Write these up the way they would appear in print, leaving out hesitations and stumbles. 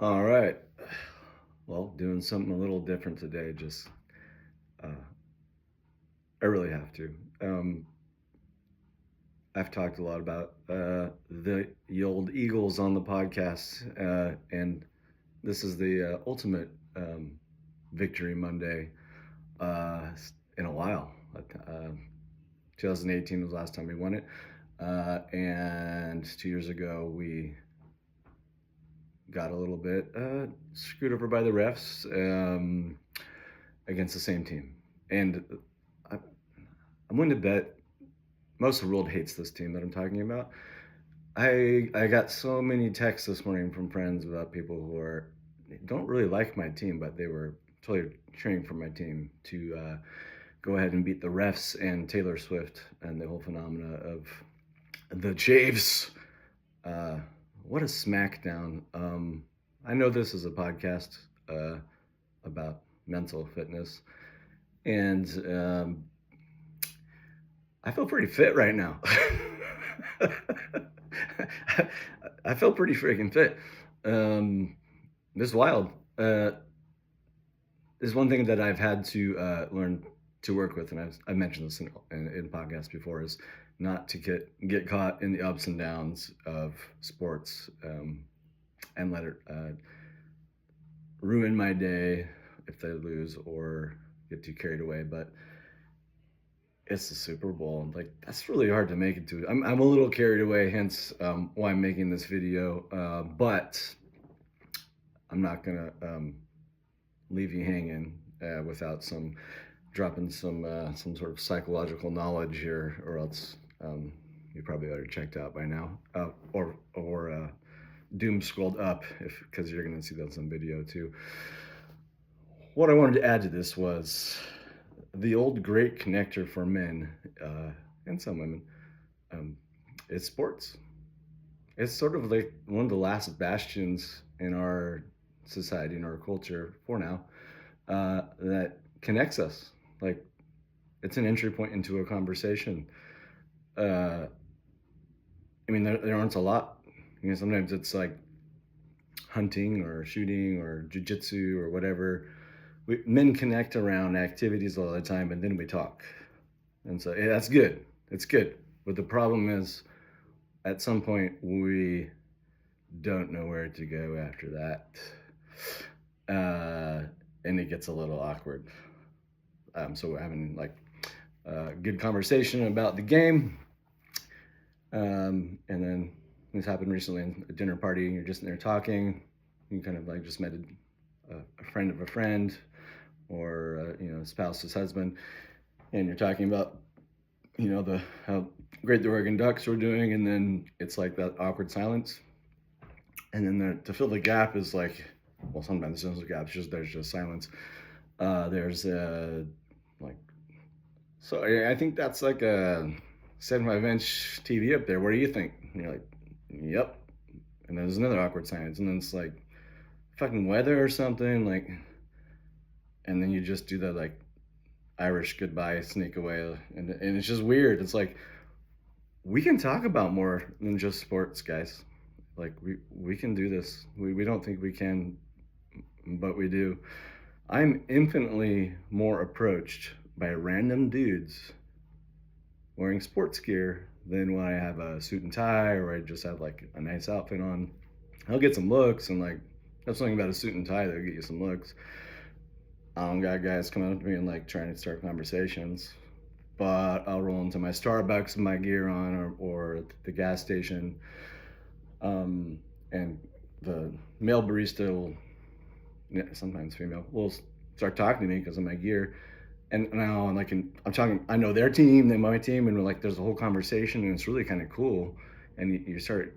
All right. Well, doing something a little different today. Just, uh, I really have to. Um, I've talked a lot about the old Eagles on the podcast, and this is the ultimate victory Monday in a while. 2018 was the last time we won it, and 2 years ago we got a little bit screwed over by the refs against the same team. And I, I'm willing to bet most of the world hates this team that I'm talking about. I got so many texts this morning from friends about people who don't really like my team, but they were totally cheering for my team to go ahead and beat the refs and Taylor Swift and the whole phenomena of the Javes. Uh, what a smackdown! I know this is a podcast about mental fitness, and I feel pretty fit right now. I feel pretty freaking fit. This is wild. Is one thing that I've had to learn to work with, and I've mentioned this in podcasts before, is not to get caught in the ups and downs of sports and let it ruin my day if they lose or get too carried away. But it's the Super Bowl, and like that's really hard to make it to. I'm a little carried away, hence why I'm making this video. But I'm not gonna leave you hanging without dropping some sort of psychological knowledge here, or else you probably already checked out by now, or doom scrolled up because you're gonna see that on video too. What I wanted to add to this was the old great connector for men and some women is sports. It's sort of like one of the last bastions in our society, in our culture for now, that connects us. Like, it's an entry point into a conversation. Uh, I mean, there aren't a lot. You know, sometimes it's like hunting or shooting or jujitsu or whatever. Men connect around activities all the time, and then we talk. And so that's good. It's good. But the problem is, at some point, we don't know where to go after that. And it gets a little awkward. So we're having like a good conversation about the game. And then this happened recently in a dinner party. You're just in there talking. You kind of like just met a friend of a friend, or spouse's husband, and you're talking about how great the Oregon Ducks were doing, and then it's like that awkward silence, and then to fill the gap is like, well, sometimes there's no gap, there's just silence. There's like, so I think that's like a 75-inch TV up there. What do you think? And you're like, yep. And then there's another awkward silence, and then it's like fucking weather or something, like, and then you just do that like Irish goodbye, sneak away, and it's just weird. It's like, we can talk about more than just sports, guys. Like, we can do this. We don't think we can, but we do. I'm infinitely more approached by random dudes wearing sports gear than when I have a suit and tie, or I just have like a nice outfit on. I'll get some looks, and like, that's something about a suit and tie that'll get you some looks. I don't got guys coming up to me and like trying to start conversations, but I'll roll into my Starbucks with my gear on, or the gas station, and the male barista will, sometimes female, will start talking to me because of my gear. And now I'm talking, I know their team, then my team, and we're like, there's a whole conversation, and it's really kind of cool. And you start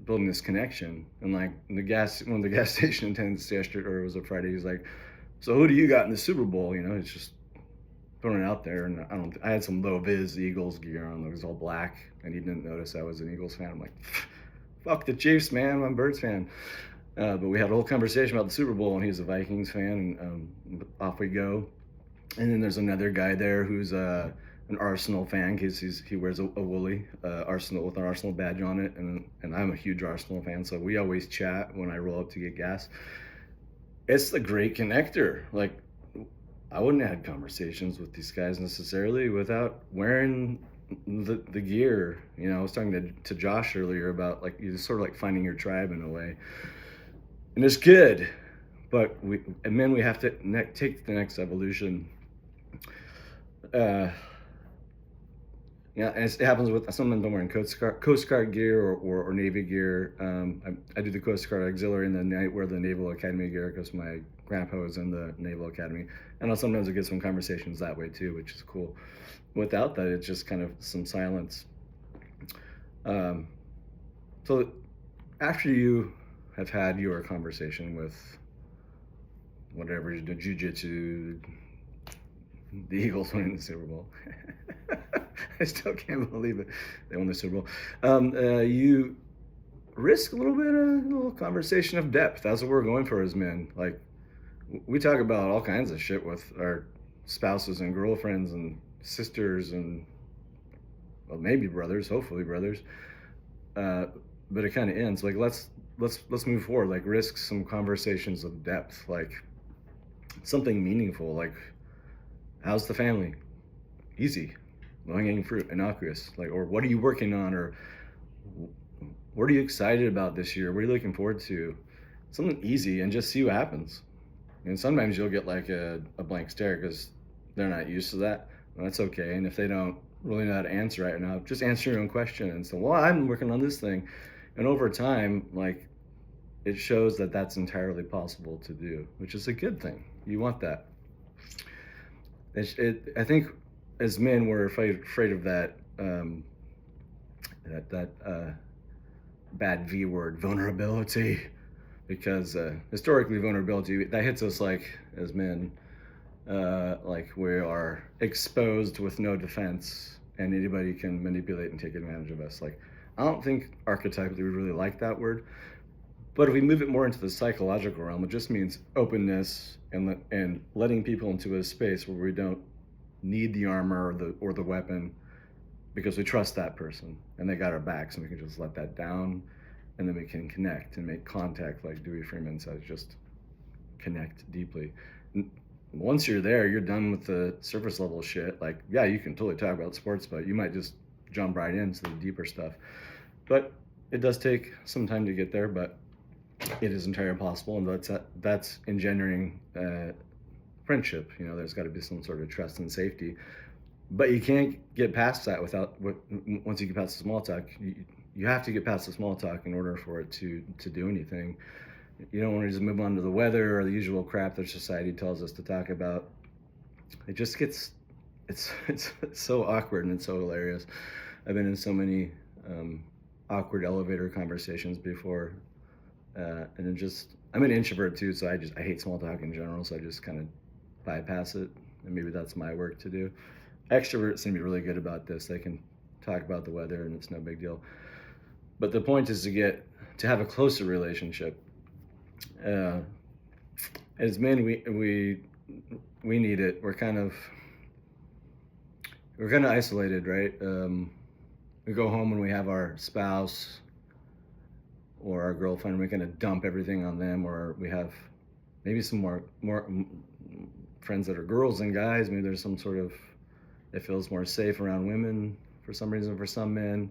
building this connection. And like one of the gas station attendants yesterday, or it was a Friday, he's like, so who do you got in the Super Bowl? It's just throwing it out there. And I had some low vis Eagles gear on. It was all black, and he didn't notice I was an Eagles fan. I'm like, fuck the Chiefs, man. I'm a Birds fan. But we had a whole conversation about the Super Bowl, and he's a Vikings fan, and off we go. And then there's another guy there who's an Arsenal fan because he wears a woolly Arsenal with an Arsenal badge on it, and I'm a huge Arsenal fan, so we always chat when I roll up to get gas. It's the great connector. Like, I wouldn't have had conversations with these guys necessarily without wearing the gear. You know, I was talking to Josh earlier about like you sort of like finding your tribe in a way, and it's good. But we have to take the next evolution. Uh, yeah, and it happens with sometimes I'm wearing Coast Guard gear or Navy gear. I do the Coast Guard Auxiliary, and then I wear the Naval Academy gear because my grandpa was in the Naval Academy. And I'll sometimes get some conversations that way too, which is cool. Without that, it's just kind of some silence. So after you have had your conversation with whatever, the jiu-jitsu, the Eagles winning the Super Bowl. I still can't believe it. They won the Super Bowl. You risk a little conversation of depth. That's what we're going for as men. Like, we talk about all kinds of shit with our spouses and girlfriends and sisters and, well, maybe brothers, hopefully brothers. But it kind of ends. Like, let's move forward. Like, risk some conversations of depth. Like, something meaningful. Like, how's the family? Easy. Low-hanging fruit, innocuous. Like, or what are you working on? Or what are you excited about this year? What are you looking forward to? Something easy, and just see what happens. And sometimes you'll get like a blank stare because they're not used to that. Well, that's okay. And if they don't really know how to answer right now, just answer your own question and say, well, I'm working on this thing. And over time, like, it shows that that's entirely possible to do, which is a good thing. You want that. I think as men, we're afraid of that bad V word, vulnerability, because historically vulnerability, that hits us like as men, like we are exposed with no defense, and anybody can manipulate and take advantage of us. Like, I don't think archetypically we really like that word, but if we move it more into the psychological realm, it just means openness and letting people into a space where we don't need the armor or the weapon because we trust that person and they got our backs, and we can just let that down, and then we can connect and make contact, like Dewey Freeman says, just connect deeply. And once you're there, you're done with the surface level shit. Like, yeah, you can totally talk about sports, but you might just jump right into the deeper stuff. But it does take some time to get there, but it is entirely possible, and that's engendering friendship. You know, there's got to be some sort of trust and safety, but you can't get past that once you get past the small talk. You have to get past the small talk in order for it to do anything. You don't want to just move on to the weather or the usual crap that society tells us to talk about. It just gets, it's so awkward, and it's so hilarious. I've been in so many awkward elevator conversations before, and I'm an introvert too, so I hate small talk in general, so I just kind of bypass it, and maybe that's my work to do. Extroverts seem to be really good about this. They can talk about the weather and it's no big deal. But the point is to have a closer relationship. As men, we need it. We're kind of isolated, right? We go home and we have our spouse or our girlfriend, and we kind of dump everything on them, or we have maybe some more friends that are girls and guys. Maybe there's some sort of, it feels more safe around women for some reason for some men,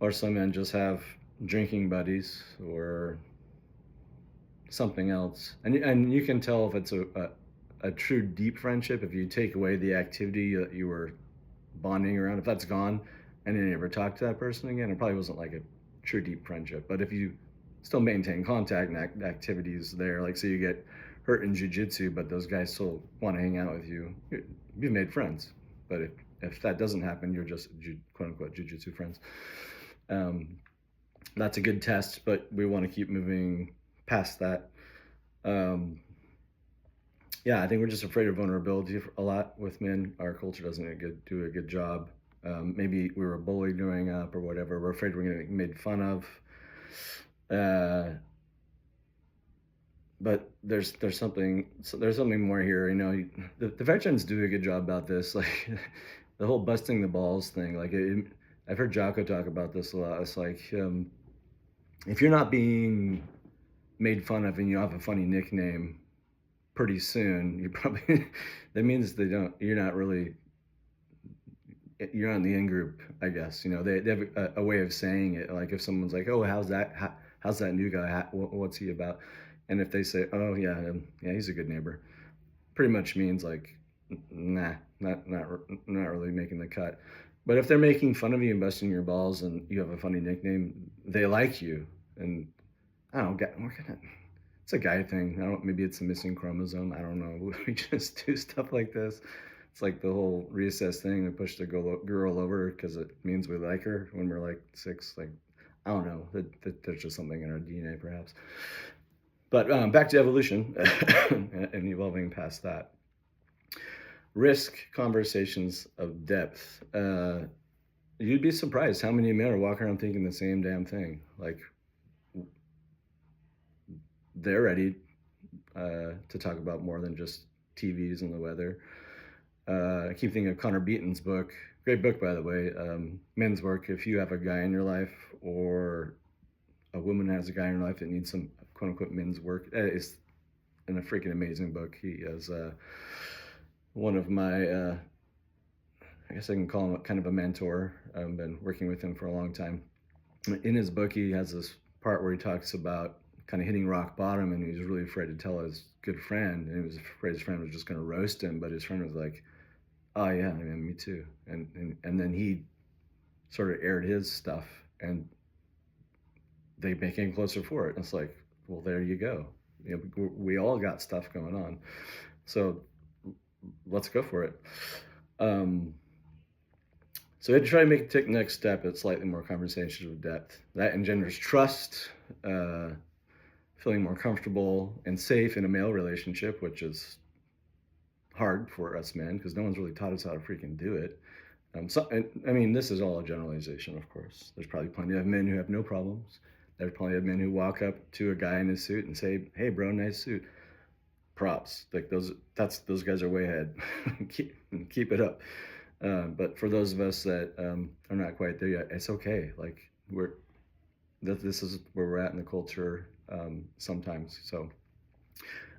or some men just have drinking buddies or something else. And you can tell if it's a true deep friendship if you take away the activity that you were bonding around. If that's gone and you never talk to that person again, it probably wasn't like a true deep friendship. But if you still maintain contact and activities there, like say you get hurt in jiu-jitsu, but those guys still want to hang out with you, you've made friends. But if that doesn't happen, you're just quote-unquote jiu-jitsu friends. That's a good test, but we want to keep moving past that. Yeah, I think we're just afraid of vulnerability a lot with men. Our culture doesn't do a good job. Maybe we were bullied growing up or whatever. We're afraid we're going to get made fun of. But there's something more here. You know, the veterans do a good job about this. Like, the whole busting the balls thing. Like I've heard Jocko talk about this a lot. It's like if you're not being made fun of and you have a funny nickname pretty soon, you probably that means you're not really you're on the in group, I guess. They have a way of saying it. Like if someone's like, "Oh, how's that new guy? What's he about?" And if they say, "Oh yeah, he's a good neighbor," pretty much means like, nah, not really making the cut. But if they're making fun of you and busting your balls and you have a funny nickname, they like you. And I don't know, it's a guy thing. Maybe it's a missing chromosome. I don't know. We just do stuff like this. It's like the whole recess thing to push the girl over because it means we like her when we're like 6. Like, I don't know. There's just something in our DNA, perhaps. But back to evolution and evolving past that. Risk conversations of depth. You'd be surprised how many men are walking around thinking the same damn thing. Like, they're ready to talk about more than just TVs and the weather. I keep thinking of Connor Beaton's book. Great book, by the way. Men's Work. If you have a guy in your life or a woman has a guy in her life that needs some quote unquote men's work, it's a freaking amazing book. He is one of my, I guess I can call him kind of a mentor. I've been working with him for a long time. In his book, he has this part where he talks about kind of hitting rock bottom, and he was really afraid to tell his good friend, and he was afraid his friend was just going to roast him. But his friend was like, "Oh yeah, I mean, me too." And then he sort of aired his stuff, and they became closer for it. And it's like, well, there you go. We all got stuff going on, so let's go for it. So we had to try to take the next step at slightly more conversations with depth. That engenders trust, feeling more comfortable and safe in a male relationship, which is hard for us men because no one's really taught us how to freaking do it. I mean, this is all a generalization, of course. There's probably plenty of men who have no problems. There's plenty of men who walk up to a guy in his suit and say, "Hey, bro, nice suit." Props. Like those guys are way ahead. keep it up. But for those of us that are not quite there yet, it's okay. Like this is where we're at in the culture sometimes. So,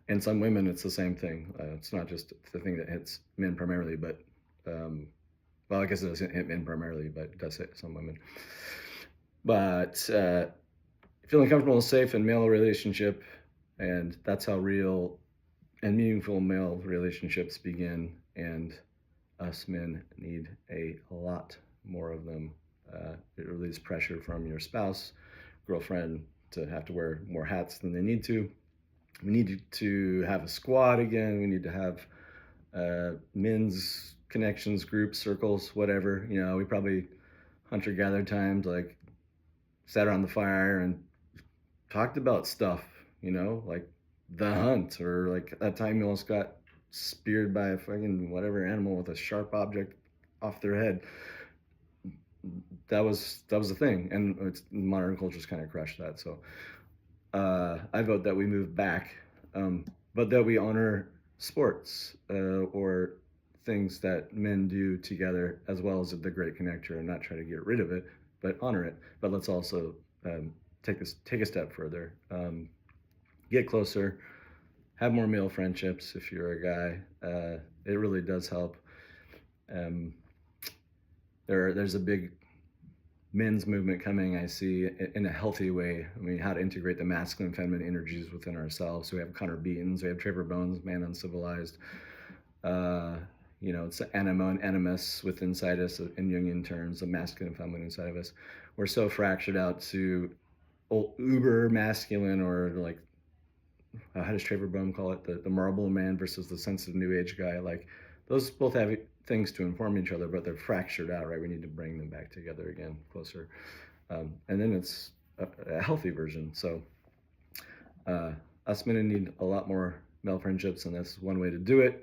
and some women, it's the same thing. It's not just the thing that hits men primarily, but well, I guess it doesn't hit men primarily, but it does hit some women. But feeling comfortable and safe in male relationship, and that's how real and meaningful male relationships begin. And us men need a lot more of them. It relieves pressure from your spouse, girlfriend, to have to wear more hats than they need to. We need to have a squad again. We need to have men's connections, groups, circles, whatever. We probably hunter-gatherer times, like sat around the fire and talked about stuff, like the hunt, or like that time you almost got speared by a fucking whatever animal with a sharp object off their head. That was the thing, and modern culture's kind of crushed that. So I vote that we move back, but that we honor sports or things that men do together, as well as the great connector, and not try to get rid of it, but honor it. But let's also take a step further, get closer, have more male friendships if you're a guy. It really does help. There's a big men's movement coming, I see, in a healthy way. I mean, how to integrate the masculine and feminine energies within ourselves. So we have Connor Beaton's, we have Trevor Bones, Man Uncivilized. It's the anima and animus within inside us in Jungian terms, the masculine and feminine inside of us. We're so fractured out to uber masculine, or like, how does Trevor Bone call it? The marble man versus the sensitive new age guy. Like, those both have things to inform each other, but they're fractured out, right? We need to bring them back together again, closer. And then it's a healthy version. So us men need a lot more male friendships, and that's one way to do it.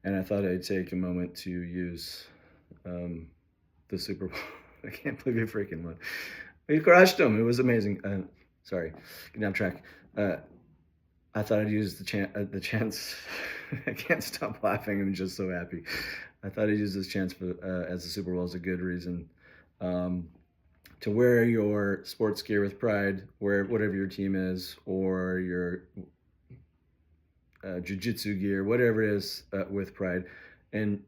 And I thought I'd take a moment to use the Super Bowl. I can't believe you freaking won. We crushed them. It was amazing. Sorry, getting off track. I thought I'd use the chance. I can't stop laughing. I'm just so happy. I thought I'd use this chance as the Super Bowl is a good reason um, to wear your sports gear with pride, wear whatever your team is, or your jiu-jitsu gear, whatever it is, with pride, and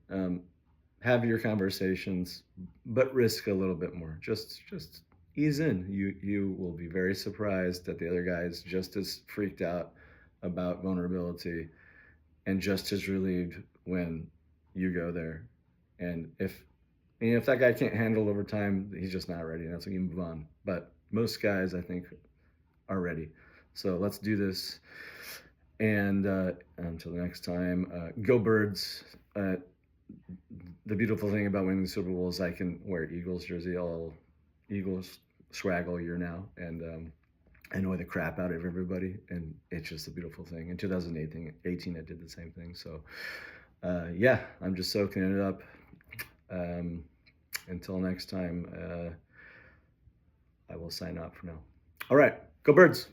have your conversations, but risk a little bit more. Just ease in. You will be very surprised that the other guy is just as freaked out about vulnerability and just as relieved when you go there. And if that guy can't handle over time, he's just not ready. And that's when you move on. But most guys, I think, are ready. So let's do this. And until the next time, go Birds. The beautiful thing about winning the Super Bowl is I can wear Eagles jersey, all Eagles swag all year now, and annoy the crap out of everybody, and it's just a beautiful thing. In 2018, I did the same thing. So yeah, I'm just soaking it up. Until next time, I will sign off for now. All right, go Birds.